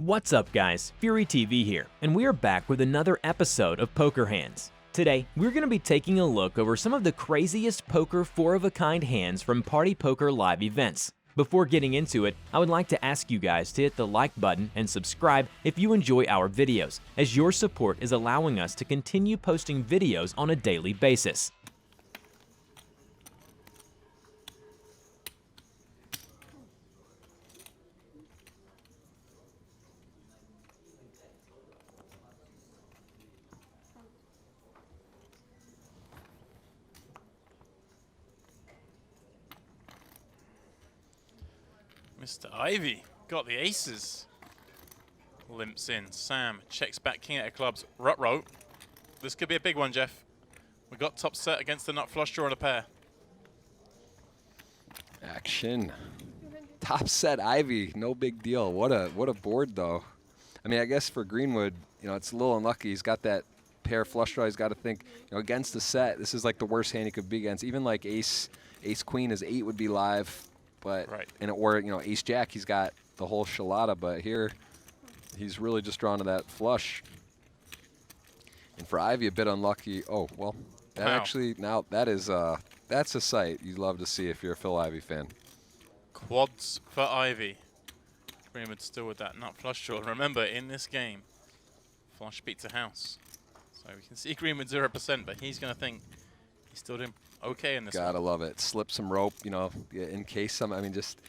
What's up guys, FuryTV here, and we are back with another episode of Poker Hands. Today, we're going to be taking a look over some of the craziest poker 4-of-a-kind hands from Party Poker live events. Before getting into it, I would like to ask you guys to hit the like button and subscribe if you enjoy our videos, as your support is allowing us to continue posting videos on a daily basis. Mr. Ivy got the aces. Limps in. Sam checks back king of clubs. Rut-row. This could be a big one, Jeff. We got top set against the nut flush draw and a pair. Action. Top set Ivy, no big deal. What a board though. I mean, I guess for Greenwood, you know, it's a little unlucky. He's got that pair flush draw. He's got to think, you know, against the set. This is like the worst hand he could be against. Even like ace queen, his 8 would be live. But or you know, ace jack, he's got the whole shalada, but here he's really just drawn to that flush. And for Ivy, a bit unlucky. Oh well, that actually now that's a sight you'd love to see if you're a Phil Ivy fan. Quads for Ivy. Greenwood still with that nut flush draw. Remember, in this game, flush beats a house, so we can see Greenwood 0%, but he's gonna think he's still doing okay in this Gotta love it. Slip some rope, you know, in case some, I mean, just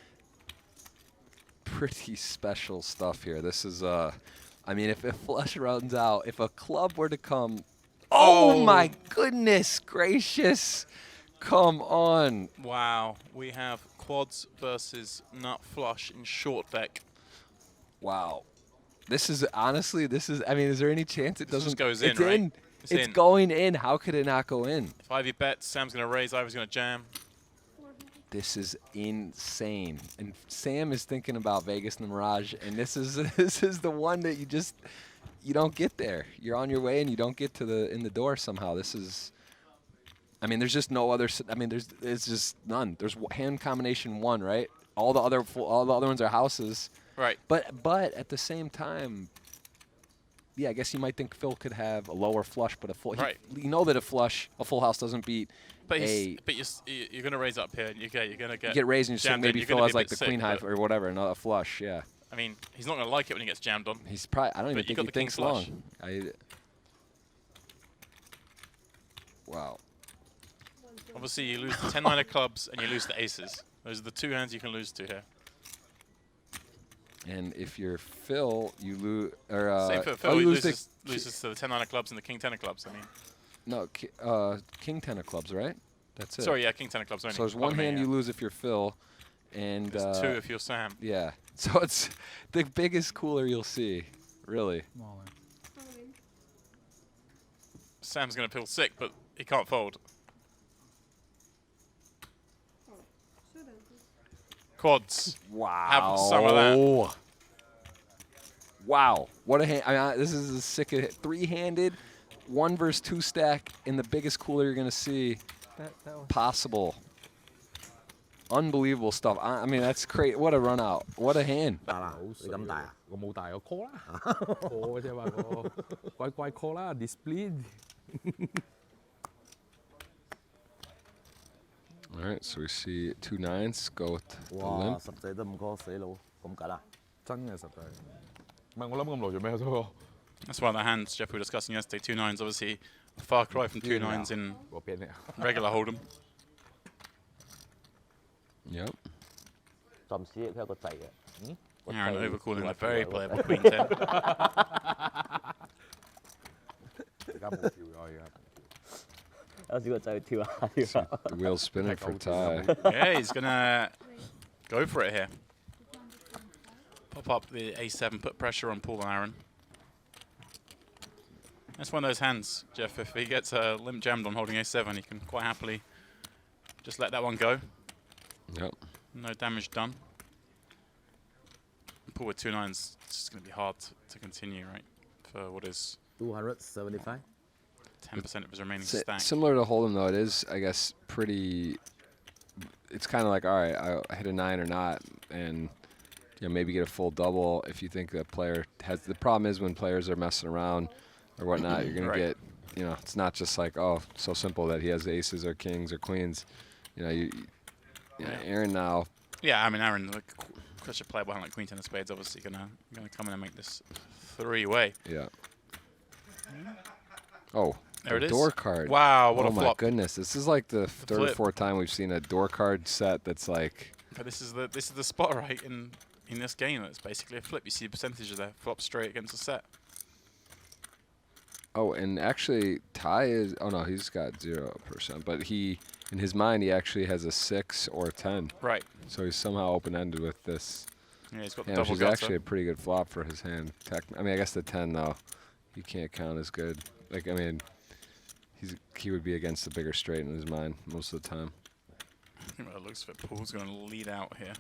pretty special stuff here. This is, I mean, if a flush runs out, if a club were to come, oh my goodness gracious, come on. Wow, we have quads versus nut flush in short deck. Wow. This is, honestly, I mean, is there any chance it doesn't? Just goes in, it's right? in. It's going in. How could it not go in? If Ivy bets, Sam's going to raise, Ivy's going to jam. This is insane. And Sam is thinking about Vegas and the Mirage, and this is the one that you don't get there. You're on your way and you don't get to in the door somehow. This is, I mean, there's just no other. I mean, there's just none. There's hand combination 1, right? All the other ones are houses. Right. But at the same time, yeah, I guess you might think Phil could have a lower flush, but a full. Right. You know that a full house doesn't beat. But you're going to raise up here. You're going to get raised, and you think maybe Phil has like the queen high or whatever, another flush. Yeah. I mean, he's not going to like it when he gets jammed on. He's probably. I don't even think he thinks long. Wow. Obviously, you lose the 10-9 of clubs and you lose the aces. Those are the 2 hands you can lose to here. And if you're Phil, you lose. Same for Phil. He loses to the 10-9 of clubs and the king 10 of clubs. I mean. No, king 10 of clubs, right? That's it. Sorry, yeah, king 10 of clubs only. So there's one hand you lose if you're Phil, and there's 2 if you're Sam. Yeah. So it's the biggest cooler you'll see, really. Sam's going to feel sick, but he can't fold. Quads. Wow. Have some of that. Wow. What a hand. I mean, this is a sick 3-handed, 1 versus 2 stack in the biggest cooler you're going to see possible. Unbelievable stuff. I mean, that's great. What a run out. What a hand. All right, so we see 2 9s go with the limp. That's one of the hands Jeff we were discussing yesterday. 2 9s, obviously a far cry from 2 9s in regular hold'em. Yep. Aaron overcalling a very playable queen 10. The wheel's spinning for tie. Yeah, he's going to go for it here. Pop up the A7, put pressure on Paul and Aaron. That's one of those hands, Jeff. If he gets a limp jammed on holding A7, he can quite happily just let that one go. Yep. No damage done. Paul with 2 9s, it's just going to be hard to continue, right? For what is 275. 10% of his remaining stack. Similar to Hold'em, though, it is, I guess, pretty. It's kind of like, all right, I hit a 9 or not, and maybe get a full double if you think that player has. The problem is when players are messing around or whatnot, you're gonna get, it's not just like, oh, so simple that he has aces or kings or queens. Aaron now. Yeah, I mean, Aaron, such a player behind like queen ten of spades, obviously gonna come in and make this 3-way. Yeah. Oh, there it is. Door card. Wow, what a flop! Oh my goodness, this is like the third or flip. fourth time we've seen a door card set that's like. But this is the spot right in this game. That's basically a flip. You see the percentages there. Flop straight against the set. Oh, and actually, Ty is. Oh no, he's got 0%. But in his mind, he actually has a 6 or a 10. Right. So he's somehow open-ended with this. Yeah, he's got the Which double is gutter. actually a pretty good flop for his hand. I mean, I guess the 10 though, he can't count as good. Like, I mean, he would be against the bigger straight in his mind most of the time. I think it looks like Paul's going to lead out here.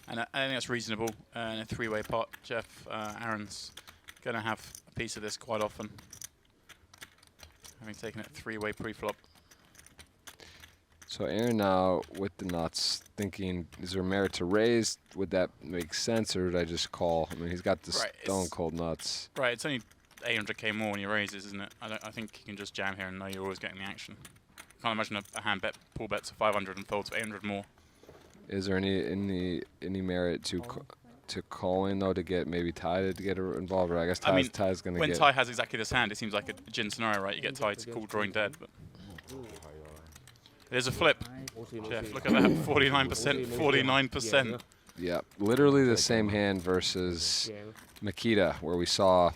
And I think that's reasonable in a 3-way pot. Jeff, Aaron's going to have a piece of this quite often, having taken it 3-way pre-flop. So Aaron now with the nuts, thinking, is there merit to raise? Would that make sense, or would I just call? I mean, he's got the stone cold nuts. Right, it's only 800k more when he raises, isn't it? I think you can just jam here and know you're always getting the action. Can't imagine a hand bet, pull bets of 500 and folds for 800 more. Is there any merit to calling though, to get maybe Ty to get involved? Or I guess Ty's going to get. When Ty has exactly this hand, it seems like a gin scenario, right? You get Ty to call drawing dead, but there's a flip. Jeff, look at that, 49%, 49%. Yeah, literally the same hand versus Makita, where we saw.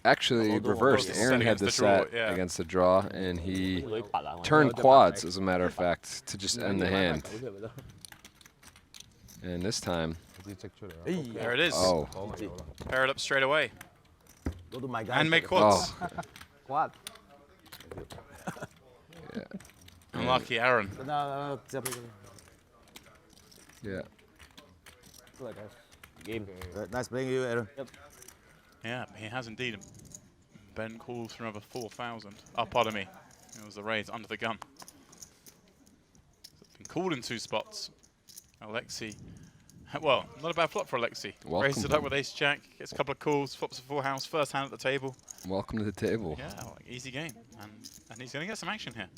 Actually, reversed. Aaron had the set against the draw, and he turned quads, as a matter of fact, to just end the hand. And this time, there it is. Oh, pair it up straight away. And make quads. Quad. Yeah. Unlucky Aaron. Yeah. Game. Nice playing you, Aaron. Yep. Yeah, he has indeed. Ben calls for another 4,000. Oh, pardon me. It was the raise under the gun. Been called in 2 spots. Alexi. Well, not a bad flop for Alexi. Raises it up with ace-jack, gets a couple of calls, flops a full house, first hand at the table. Welcome to the table. Yeah, like, easy game. And he's going to get some action here.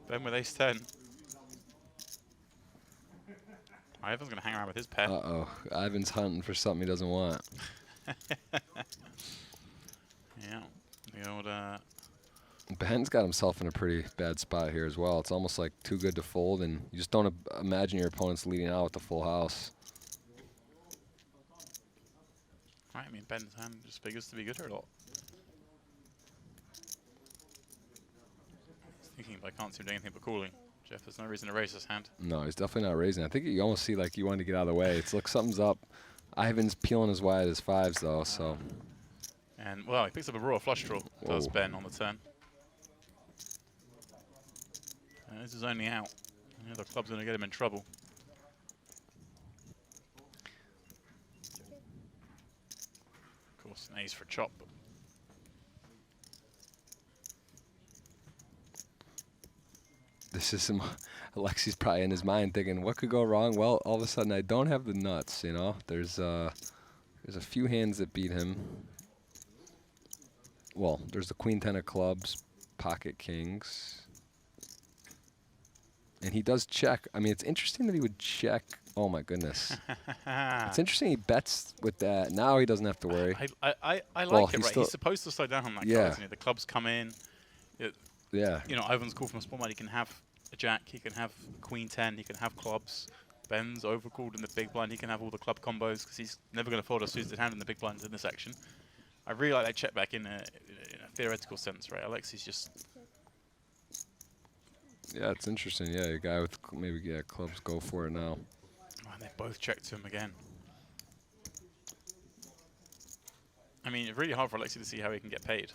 Ben with ace-10. Ivan's going to hang around with his pair. Uh-oh. Ivan's hunting for something he doesn't want. Yeah. The old, Ben's got himself in a pretty bad spot here as well. It's almost like too good to fold, and you just don't imagine your opponent's leading out with the full house. Right, I mean, Ben's hand just figures to be good here a lot. He's thinking, but I can't see him doing anything but calling. Jeff, there's no reason to raise his hand. No, he's definitely not raising. I think you almost see like you want to get out of the way. It's like something's up. Ivan's peeling as wide as 5s though, so. And well, he picks up a raw flush draw. Does Ben on the turn. And this is only out. The other club's going to get him in trouble. Of course, an ace for chop. This is Alexi's probably in his mind thinking, what could go wrong? Well, all of a sudden I don't have the nuts, you know? There's a few hands that beat him. Well, there's the queen 10 of clubs, pocket kings. And he does check. I mean, it's interesting that he would check. Oh my goodness. It's interesting he bets with that. Now he doesn't have to worry. I like it, right? He's supposed to slow down on that card, isn't he? The clubs come in. Yeah. You know, Ivan's called from a small blind. He can have a jack. He can have queen 10. He can have clubs. Ben's overcalled in the big blind. He can have all the club combos because he's never going to fold a suited hand in the big blinds in this action. I really like that check back in a theoretical sense, right? Alexi's just... Yeah, it's interesting. Yeah, a guy with maybe clubs go for it now. Oh, and they both checked to him again. I mean, it's really hard for Alexi to see how he can get paid.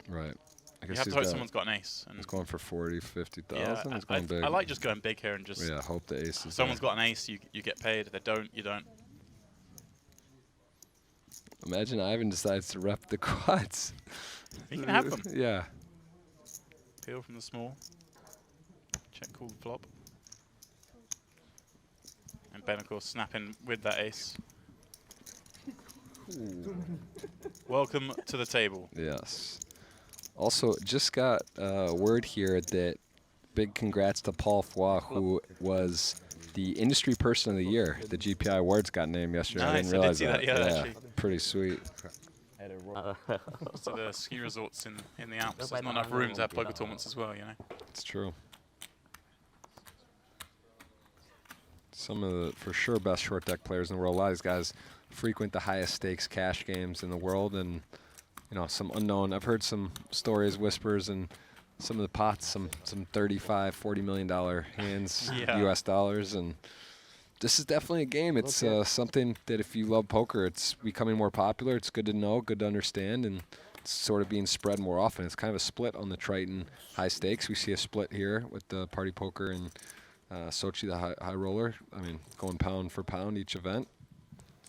Right. I guess you have to hope someone's got an ace. And he's going for 40, 50,000. Yeah, he's going big. I like just going big here and just... Yeah, hope the ace is someone's got an ace, you get paid. If they don't, you don't. Imagine Ivan decides to rep the quads. He can have them. Yeah. Peel from the small. Check call flop. And Ben, of course, snapping with that ace. Welcome to the table. Yes. Also, just got word here that big congrats to Paul Foy, who was the industry person of the year. The GPI awards got named yesterday. I Nice, didn't realize I did see that, yeah, actually. Pretty sweet. So the ski resorts in the Alps, there's not enough room to have poker tournaments as well, you know. It's true. Some of the, for sure, best short deck players in the world. A lot of these guys frequent the highest stakes cash games in the world, and you know, some unknown. I've heard some stories, whispers, and some of the pots, some $35, $40 million hands, Yeah. U.S. dollars, and this is definitely a game. It's something that if you love poker, it's becoming more popular. It's good to know, good to understand, and it's sort of being spread more often. It's kind of a split on the Triton high stakes. We see a split here with the party poker and Sochi, the high roller. I mean, going pound for pound each event.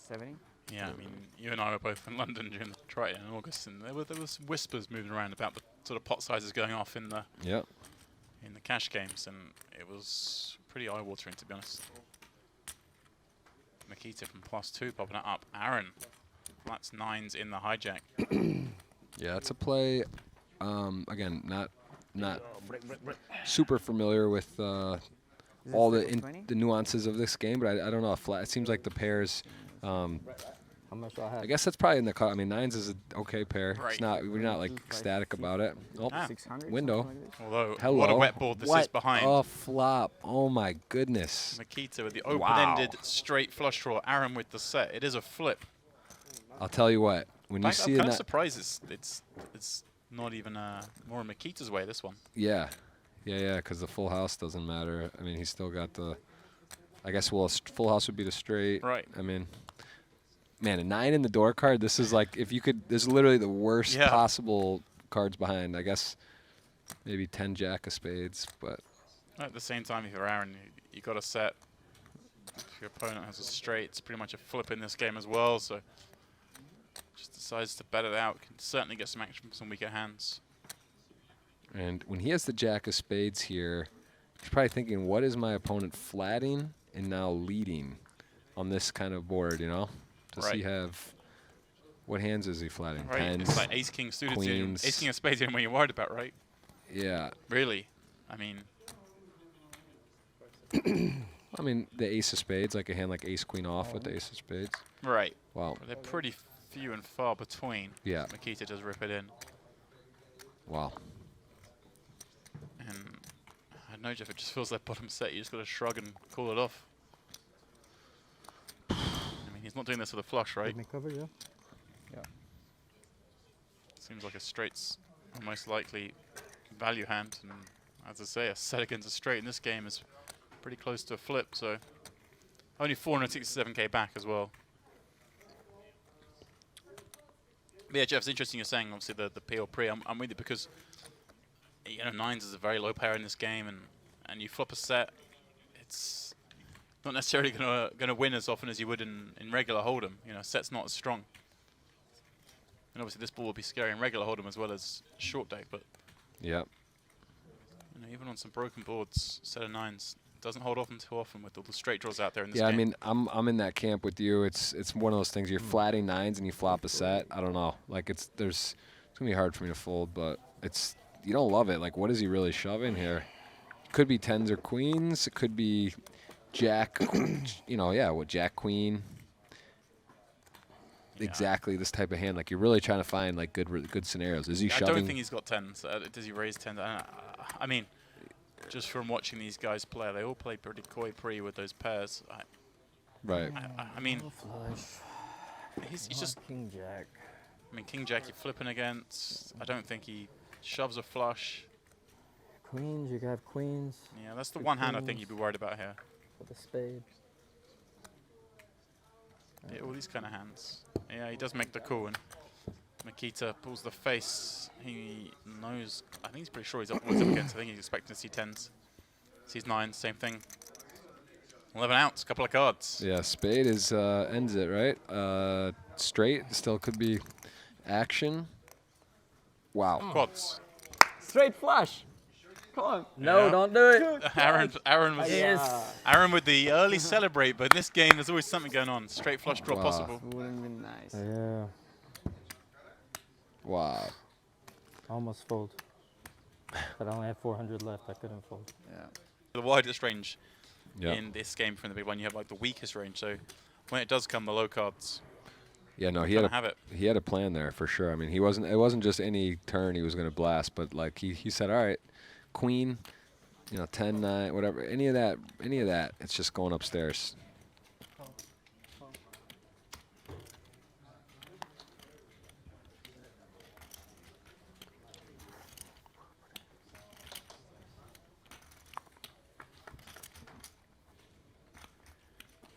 70. Yeah, I mean, you and I were both in London during the Triton in August, and there was whispers moving around about the sort of pot sizes going off in the cash games, and it was pretty eye-watering, to be honest. Makita from +2 popping it up. Aaron, flats 9s in the hijack. Yeah, it's a play. Again, not super familiar with all the nuances of this game, but I don't know. It seems like the pairs. How much do I have? I guess that's probably in the cut. I mean, 9s is an okay pair. Right. It's not. We're not like ecstatic about it. Oh, Ah. 600. window. Although, Hello. what a wet board this is behind. Oh, flop. Oh my goodness. Makita with the open-ended straight flush draw. Aaron with the set. It is a flip. I'll tell you what. When you I'm see kind it, of surprised it's not even more in Makita's way, this one. yeah, because the full house doesn't matter. I mean, he's still got the. I guess well, full house would be the straight. Right. I mean, man, a 9 in the door card. This is like if you could. This is literally the worst possible cards behind. I guess maybe 10 jack of spades, but At the same time, if you're Aaron, you got a set. If your opponent has a straight, it's pretty much a flip in this game as well. So just decides to bet it out. Can certainly get some action from some weaker hands. and when he has the jack of spades here, he's probably thinking, what is my opponent flatting and now leading on this kind of board? You know, does he have? What hands is he flatting? Right. Tens, It's like ace king suited. queens. Ace king of spades is what you're worried about, right? Yeah. Really? I mean, I mean, the ace of spades, like a hand like ace queen off with the ace of spades. right. Wow. But they're pretty few and far between. Yeah. Makita does rip it in. Wow. And I don't know, Jeff, it just feels like bottom set. You just got to shrug and call it off. I mean, he's not doing this with a flush, right? Let me cover, yeah. Seems like a straight's a most likely value hand. And as I say, a set against a straight in this game is pretty close to a flip. So only 467k back as well. But yeah, Jeff, it's interesting you're saying, obviously, the P or pre. I'm with you because, you know, 9s is a very low pair in this game, and you flop a set, it's not necessarily gonna win as often as you would in regular Hold'em. You know, set's not as strong. And obviously this ball will be scary in regular Hold'em as well as short deck, but Yeah. you know, even on some broken boards, set of 9s doesn't hold off too often with all the straight draws out there in this Yeah, game. I mean, I'm in that camp with you. It's one of those things. You're flatting 9s and you flop a set. I don't know. Like it's gonna be hard for me to fold, but you don't love it. Like, what is he really shoving here? Could be 10s or queens. It could be jack. You know, yeah, what jack queen. Yeah. Exactly this type of hand. Like you're really trying to find like good scenarios. Is he I shoving? don't think he's got 10s. Does he raise 10s? I mean, just from watching these guys play, they all play pretty coy pre with those pairs. Right. I mean, Flush. he's just. King Jack. I mean, King Jack you're flipping against. I don't think he shoves a flush. Queens, you can have queens Yeah, that's the Good one hand I think queens. you'd be worried about here. with a spade. Yeah, all these kind of hands. Yeah, he does make the call, and Makita pulls the face. He knows. I think he's pretty sure he's up against. I think he's expecting to see 10s. Sees 9s, same thing. 11 outs, couple of cards. Yeah, spade is ends it, right? Straight still could be action. Wow. Quads. Straight flush. Come on. No, Yeah. don't do it. Aaron with the early celebrate, but in this game there's always something going on. Straight flush draw Wow. possible. Would have been nice. Yeah. Wow. Almost fold. But I only had 400 left. I couldn't fold. Yeah. The widest range Yeah. in this game from the big one, you have like the weakest range. So when it does come, the low cards Yeah, no, kind of have it. he had a plan there for sure. I mean, it wasn't just any turn he was going to blast, but like he said, all right, queen, 10, 9, whatever, any of that, it's just going upstairs.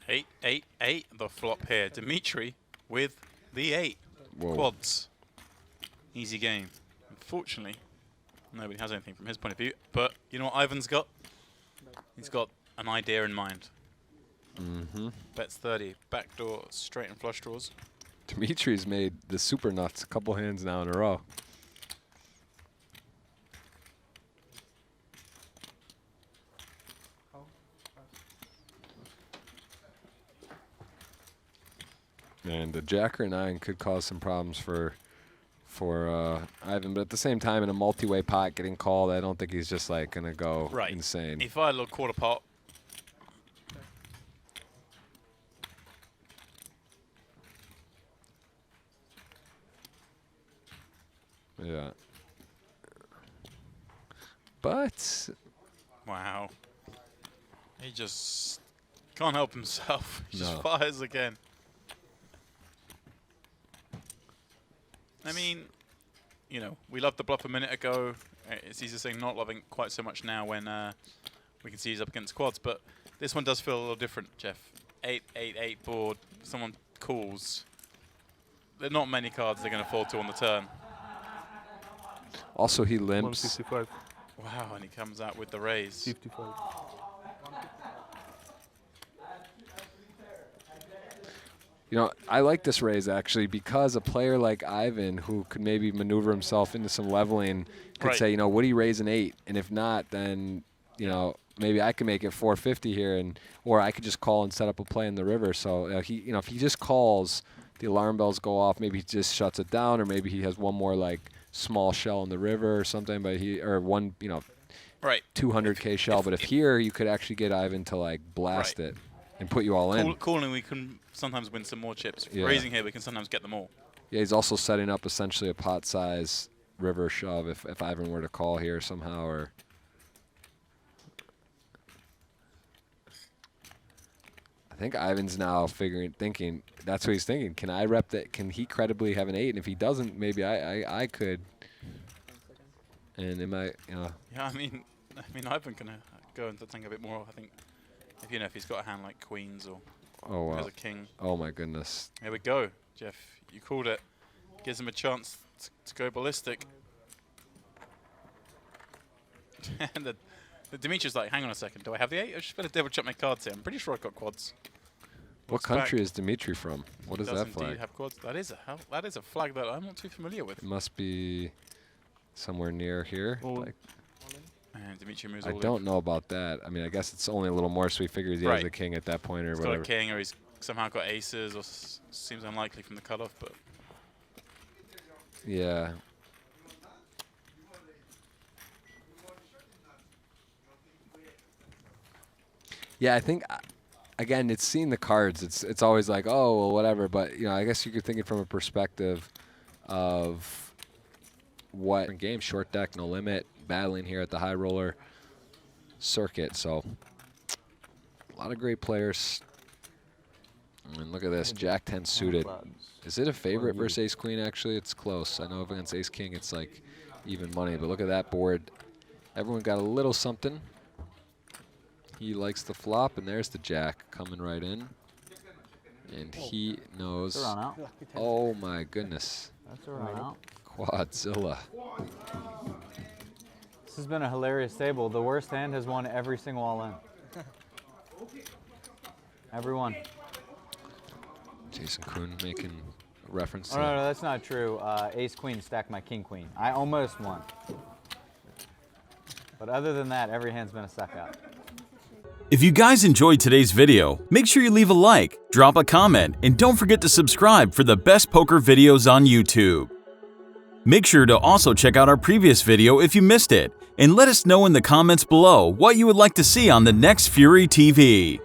Eight, 8, 8, the flop here. Dimitri with the 8. Whoa. Quads. Easy game. Unfortunately, nobody has anything from his point of view. But you know what Ivan's got? He's got an idea in mind. Mm-hmm. Bets 30. Backdoor, straight and flush draws. Dimitri's made the super nuts a couple hands now in a row. And the Jacker and 9 could cause some problems for Ivan, but at the same time, in a multi-way pot getting called, I don't think he's just like gonna go insane. If I had a little quarter pot, Yeah. But wow, he just can't help himself. He just No. fires again. I mean, we loved the bluff a minute ago. It's easy to say not loving it quite so much now when we can see he's up against quads. But this one does feel a little different, Jeff. 8, 8, 8 board. Someone calls. There are not many cards they're going to fold to on the turn. also he limps. 165. Wow, and he comes out with the raise. 55. I like this raise actually because a player like Ivan, who could maybe maneuver himself into some leveling, could Right. say, would he raise an 8? And if not, then maybe I can make it 450 here, or I could just call and set up a play in the river. So if he just calls, the alarm bells go off. Maybe he just shuts it down, or maybe he has one more like small shell in the river or something. But one Right. 200K shell. But if here you could actually get Ivan to like blast it and put you all in. Calling, we can sometimes win some more chips. Yeah. Raising here, we can sometimes get them all. Yeah, he's also setting up essentially a pot size river shove if Ivan were to call here somehow, or I think Ivan's now thinking that's what he's thinking. Can I rep that? Can he credibly have an 8? And if he doesn't, maybe I could. And am I, Yeah, I mean, Ivan can go into think a bit more. I think if he's got a hand like queens or oh has wow, a king. oh my goodness. Here we go, Jeff. You called it. Gives him a chance to go ballistic. And the Dimitri's like, hang on a second. Do I have the 8? I just better double check my cards here. I'm pretty sure I've got quads. What Looks country back. is Dimitri from? What is Does that indeed flag? have quads. That is a flag that I'm not too familiar with. It must be somewhere near here. Oh. Like, And Dimitri moves I all don't know about that. I mean, I guess it's only a little more, so he figures he has Right. a king at that point or He's whatever. got a king, or he's somehow got aces, or seems unlikely from the cutoff, but Yeah. Yeah, I think again, it's seeing the cards. It's always like, oh, well, whatever. But I guess you could think it from a perspective of what game, short deck, no limit, battling here at the high roller circuit. So a lot of great players. And look at this, Jack 10 suited. Is it a favorite versus Ace Queen? Actually, it's close. I know against Ace King, it's like even money. But look at that board. Everyone got a little something. He likes the flop, and there's the Jack coming right in. And he knows. That's a run out. Oh my goodness. That's a run out. Quadzilla. This has been a hilarious table. The worst hand has won every single all-in. Every one. Jason Kuhn making a reference Oh, to no, that's not true. Ace Queen stacked my King Queen. I almost won. But other than that, every hand's been a suck out. If you guys enjoyed today's video, make sure you leave a like, drop a comment, and don't forget to subscribe for the best poker videos on YouTube. Make sure to also check out our previous video if you missed it, and let us know in the comments below what you would like to see on the next FuryTV.